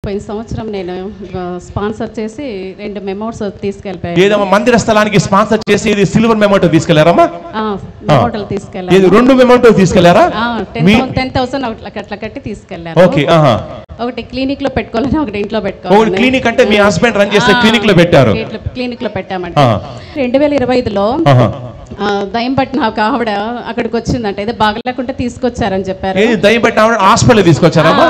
పోయిన సంవత్సరం నేను స్పాన్సర్ చేసి 2 మెమోస్ తీసుకెళ్ళిపోయాను. ఏదమ్మా మందిర స్థలానికి స్పాన్సర్ చేసి ఇది సిల్వర్ మెమోటో తీసుకెళ్లారమ్మా? మెమోటోలు తీసుకెళ్ళాను. ఇది 2 మెమోటో తీసుకెళ్లారా? 10,000 అట్లా కట్టి తీసుకెళ్ళాను. ఓకే. ఒకటి క్లినిక్ లో పెట్టుకోవాలని, ఒకటి ఇంట్లో పెట్టుకోవాలి. ఒకటి క్లినిక్ అంటే మీ హస్బెండ్ రన్ చేసే క్లినిక్ లో పెట్టారు. క్లినిక్ లో పెట్టామంటే 2025లో దయ్యం పట్టిన ఒక ఆవిడ అక్కడికి వచ్చిందంట. ఏదో బాగలేకుంటే తీసుకొచ్చారని చెప్పారు. దయ్యం పట్టిన ఆవిడ హాస్పిటల్ తీసుకొచ్చారమ్మా?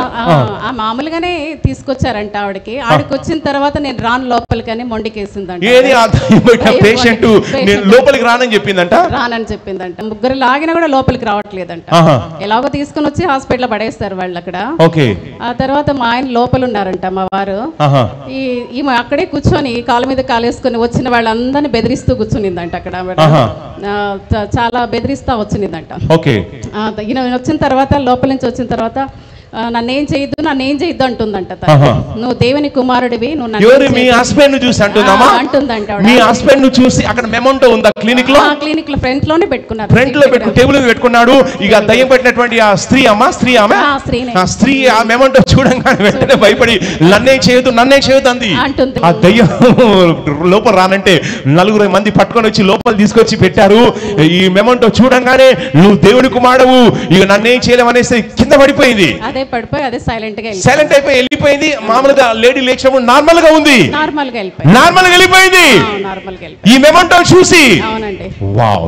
మామూలుగానే తీసుకొచ్చారంట. ఆవిడకి వచ్చిన తర్వాత నేను రాను లోపలికని మొండికేసిందంట. ఏది ఆ దయ్యం పట్టిన పేషెంట్ నేను లోపలికి రానని చెప్పిందంట? రానని చెప్పిందంట. ముగ్గురు లాగినా కూడా లోపలికి రావట్లేదంట. ఎలాగో తీసుకుని వచ్చి హాస్పిటల్ పడేస్తారు వాళ్ళు అక్కడ. ఆ తర్వాత మా ఆయన లోపల ఉన్నారంట, మా వారు. ఈమె అక్కడే కూర్చొని కాళ్ళ మీద కాలేసుకుని వచ్చిన వాళ్ళందరినీ బెదిరిస్తూ కూర్చునిందంట అక్కడ. చాలా బెదిరిస్తా వచ్చిందంట. ఈయన వచ్చిన తర్వాత, లోపల నుంచి వచ్చిన తర్వాత నన్నేం చేయొద్దు అంటుందంట. నువ్వు దేవుని కుమారుడివి, మీ హస్బెండ్ చూసి అంటుందంట. మీ హస్బెండ్ చూసి అక్కడ మెమోంటో ఉందా క్లినిక్ లో? క్లినిక్ లో ఫ్రంట్ లోనే పెట్టుకున్నారు. ఫ్రంట్ లో టేబుల్ మీద పెట్టుకున్నాడు. ఇక దయ్యం పట్టినటువంటి ఆ స్త్రీ స్త్రీ ఆ మెమోంటో చూడంగానే వెంటనే భయపడి నన్నేం చేయొద్దు అంది. ఆ దయ్యం లోపల రానంటే 4 మంది పట్టుకొని వచ్చి లోపల తీసుకొచ్చి పెట్టారు. ఈ మెమోంటో చూడంగానే నువ్వు దేవుని కుమారుడు, ఇక నన్నేం చేయలేమనేసి కింద పడిపోయింది. అదే సైలెంట్ అయిపోయి వెళ్ళిపోయింది. మామూలుగా లేడీ లేచినప్పుడు నార్మల్ గా ఉంది, నార్మల్ గా వెళ్ళిపోయింది ఈ మెమోంటో చూసి. అవునండి. వావ్.